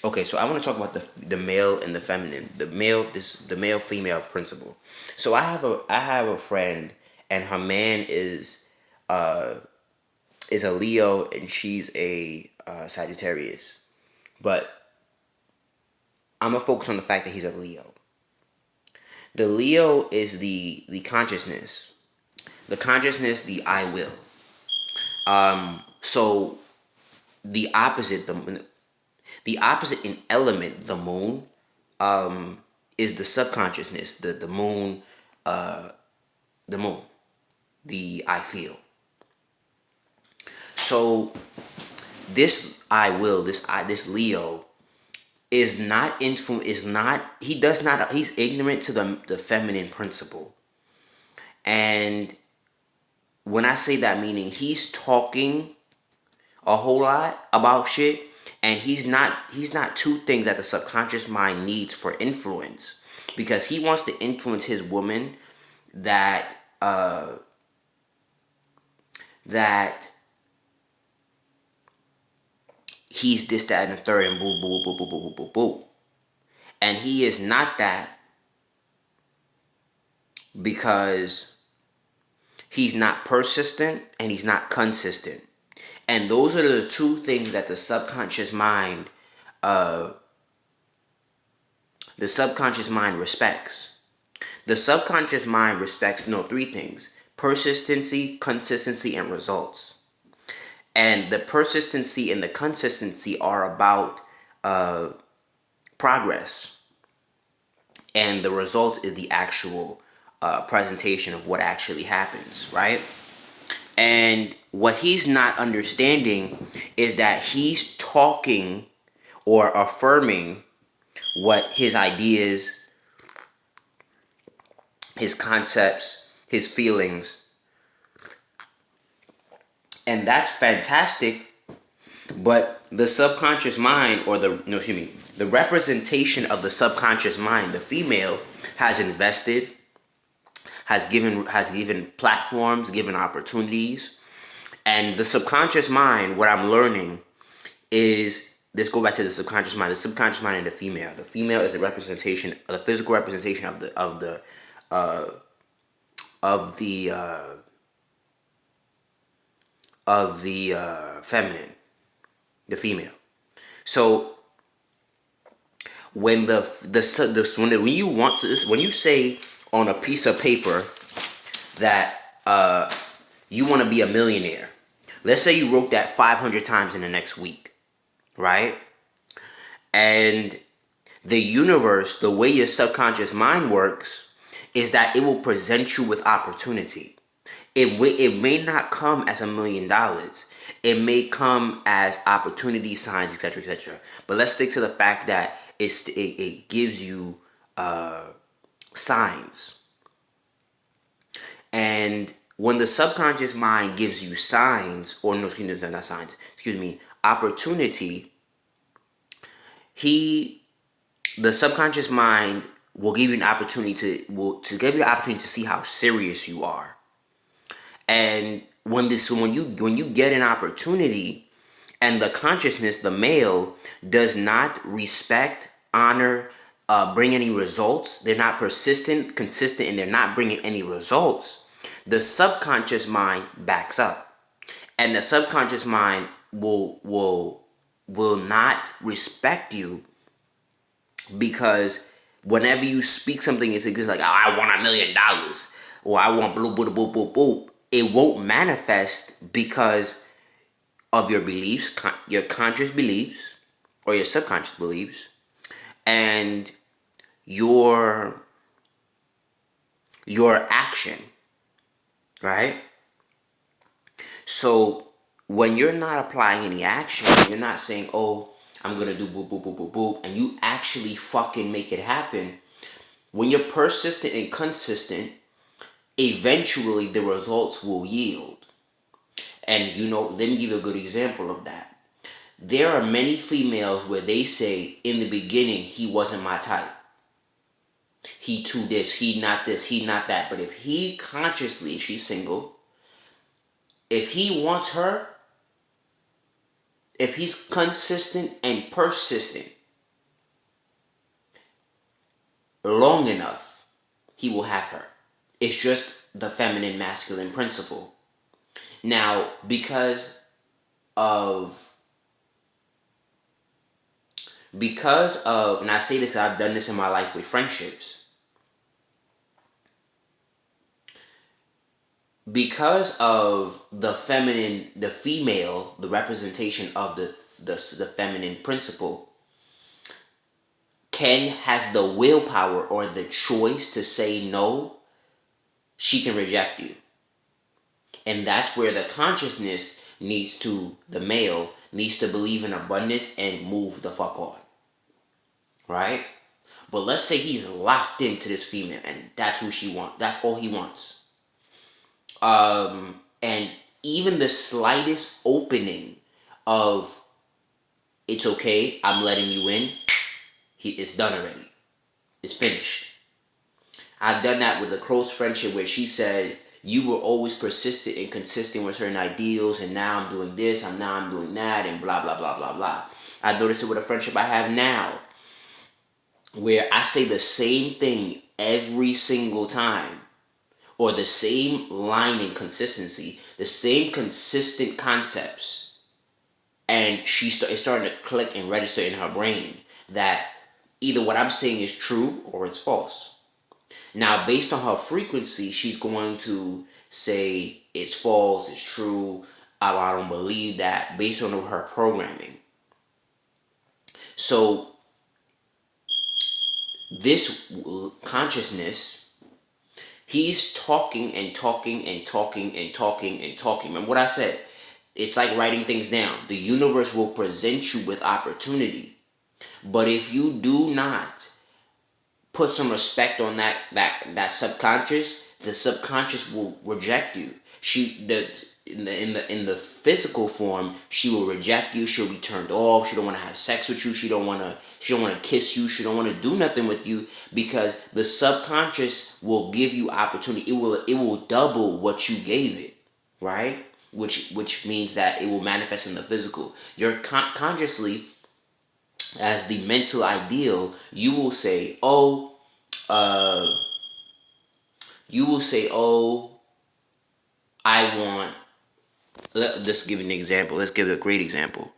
Okay, so I want to talk about the male and the feminine, the male female principle. So I have a friend, and her man uh is a Leo, and she's a Sagittarius. But I'm gonna focus on the fact that he's a Leo. The Leo is the consciousness, the I will. So the opposite, the opposite in element, the moon, is the subconsciousness, the moon, the I feel. So this I will, this Leo is not is not, he does not, he's ignorant to the feminine principle. And when I say that, meaning he's talking a whole lot about shit, and he's not two things that the subconscious mind needs for influence, because he wants to influence his woman that that he's this, that, and the third, and boo, boo, boo, boo, boo, boo, boo, boo. And he is not that, because he's not persistent and he's not consistent. And those are the two things that uh, the subconscious mind respects. The subconscious mind respects, three things: persistency, consistency, and results. And the persistency and the consistency are about uh, progress, and the result is the actual presentation of what actually happens, right? And what he's not understanding is that he's talking or affirming what his ideas, his concepts, his feelings, and that's fantastic. But the subconscious mind, or the no, excuse me, the representation of the subconscious mind, the female, has invested, has given platforms, given opportunities, and the subconscious mind. What I'm learning is, let's go back to the subconscious mind. The subconscious mind and the female. The female is a representation, the physical representation uh, of the uh, feminine, the female. So when when you want to, when you say on a piece of paper that you want to be a millionaire, let's say you wrote that 500 times in the next week, right? And the universe, the way your subconscious mind works, is that it will present you with opportunity. It may not come as $1 million. It may come as opportunity signs, etc., etc. But let's stick to the fact that it gives you signs. And when the subconscious mind gives you signs, or no, excuse me, not signs, excuse me, opportunity, he the subconscious mind will give you an opportunity to give you the opportunity to see how serious you are. And when you get an opportunity, and the consciousness, the male, does not respect, honor, bring any results, they're not persistent, consistent, and they're not bringing any results, the subconscious mind backs up, and the subconscious mind will not respect you, because whenever you speak something, it's like, oh, I want $1 million, or I want blue, blue, blue, blue, blue. It won't manifest because of your beliefs, your conscious beliefs, or your subconscious beliefs, and your action, right? So when you're not applying any action, you're not saying, "Oh, I'm gonna do boop boop boop boop boop," and you actually fucking make it happen. When you're persistent and consistent, eventually the results will yield. And let me give you a good example of that. There are many females where they say in the beginning, he wasn't my type. He too this, he not that. But if he consciously, she's single, if he wants her, if he's consistent and persistent, long enough, he will have her. It's just the feminine masculine principle. Now, of and I say this because I've done this in my life with friendships. Because of the feminine, the female, the representation of the feminine principle, Ken has the willpower or the choice to say no. She can reject you. And that's where the consciousness the male needs to believe in abundance and move the fuck on. Right? But let's say he's locked into this female and that's who she wants. That's all he wants. And even the slightest opening of it's okay, I'm letting you in, it's done already. It's finished. I've done that with a close friendship where she said, you were always persistent and consistent with certain ideals, and now I'm doing this, and now I'm doing that, and blah, blah, blah, blah, blah. I noticed it with a friendship I have now, where I say the same thing every single time, or the same line and consistency, the same consistent concepts, and it's starting to click and register in her brain that either what I'm saying is true or it's false. Now, based on her frequency, she's going to say it's false, it's true, I don't believe that, based on her programming. So, this consciousness, he's talking and talking and talking and talking and talking. Remember what I said? It's like writing things down. The universe will present you with opportunity. But if you do not put some respect on that subconscious, the subconscious will reject you. In the physical form, she will reject you. She'll be turned off. She don't want to have sex with you. She don't want to kiss you. She don't want to do nothing with you, because the subconscious will give you opportunity. It will double what you gave it, right? Which means that it will manifest in the physical. You're consciously, as the mental ideal, you will say, I want. Let's give an example. Let's give a great example.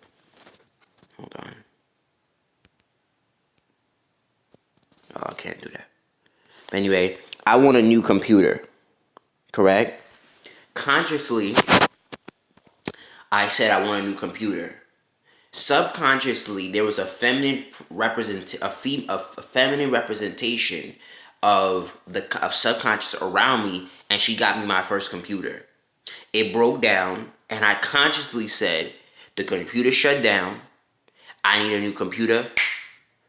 Hold on. Oh, I can't do that. Anyway, I want a new computer. Correct? Consciously, I said I want a new computer. Subconsciously, there was a feminine feminine representation of subconscious around me, and she got me my first computer. It broke down, and I consciously said, the computer shut down, I need a new computer.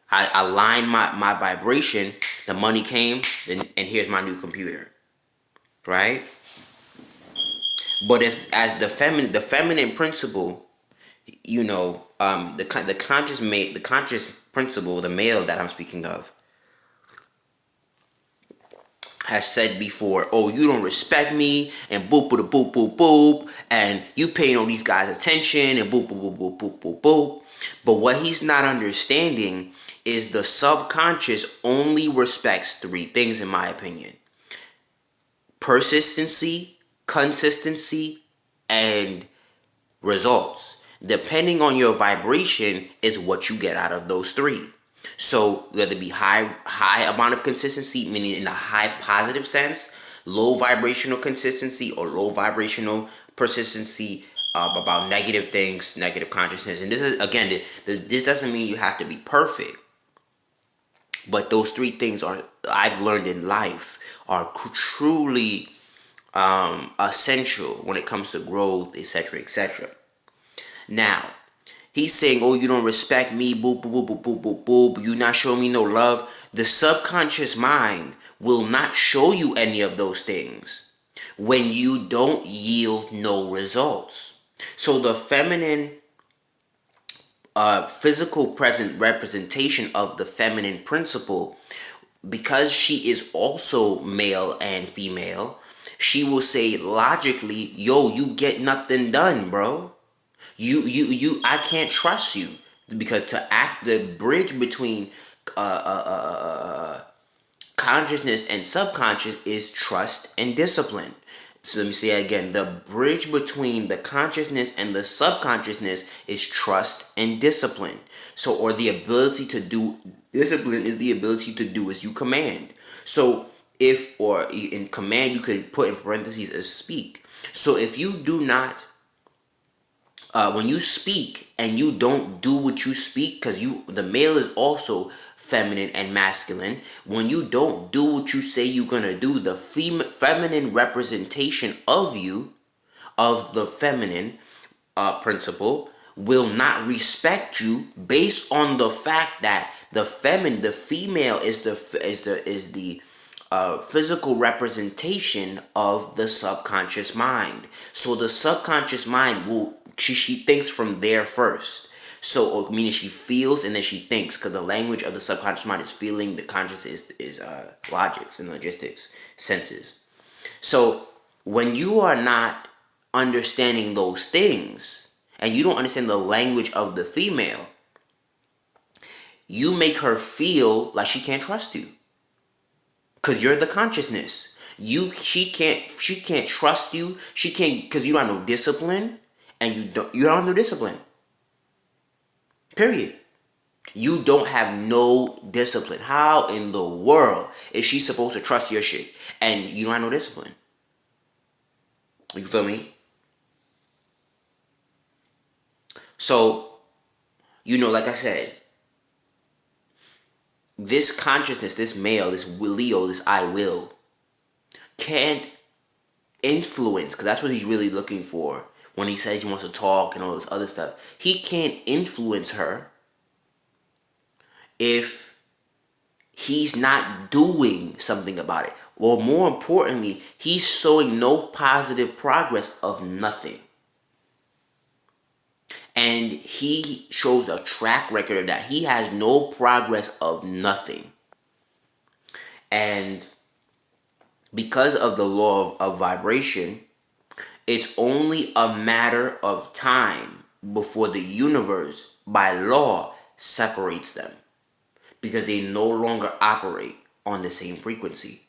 I aligned my vibration, the money came, and here's my new computer. Right? But if, as the feminine principle, the conscious principle, the male that I'm speaking of, has said before, oh, you don't respect me, and boop, boop, boop, boop, boop, and you paying all these guys attention, and boop, boop, boop, boop, boop, boop, boop. But what he's not understanding is the subconscious only respects three things, in my opinion: persistency, consistency, and results. Depending on your vibration is what you get out of those three. So whether it be high amount of consistency, meaning in a high positive sense, low vibrational consistency, or low vibrational persistency about negative things, negative consciousness. And this is, again, this doesn't mean you have to be perfect. But those three things I've learned in life, are truly essential when it comes to growth, etc., etc. Now, he's saying, oh, you don't respect me, boop, boop, boop, boop, boop, boop, you not showing me no love. The subconscious mind will not show you any of those things when you don't yield no results. So the feminine physical present representation of the feminine principle, because she is also male and female, she will say logically, yo, you get nothing done, bro. I can't trust you, because to act the bridge between consciousness and subconscious is trust and discipline. So let me say it again. The bridge between the consciousness and the subconsciousness is trust and discipline. So, or the ability to do, discipline is the ability to do as you command. So, if, or in command, you could put in parentheses as speak. So, if you do not, when you speak and you don't do what you speak, because the male is also feminine and masculine. When you don't do what you say you're gonna do, the feminine representation of you, of the feminine principle, will not respect you based on the fact that the female is the physical representation of the subconscious mind. So the subconscious mind will she thinks from there first. So, meaning she feels and then she thinks, because the language of the subconscious mind is feeling, the conscious is logics and logistics, senses. So, when you are not understanding those things, and you don't understand the language of the female, you make her feel like she can't trust you. Because you're the consciousness. She can't trust you. She can't, because you don't have no discipline, and you don't have no discipline. Period. You don't have no discipline. How in the world is she supposed to trust your shit and you don't have no discipline? You feel me? So, like I said, this consciousness, this male, this Leo, this I will, can't influence, because that's what he's really looking for when he says he wants to talk and all this other stuff. He can't influence her if he's not doing something about it. Well, more importantly, he's showing no positive progress of nothing. And he shows a track record of that. He has no progress of nothing. And because of the law of vibration, it's only a matter of time before the universe, by law, separates them. Because they no longer operate on the same frequency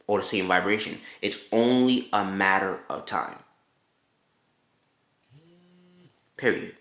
or the same vibration. It's only a matter of time. Period.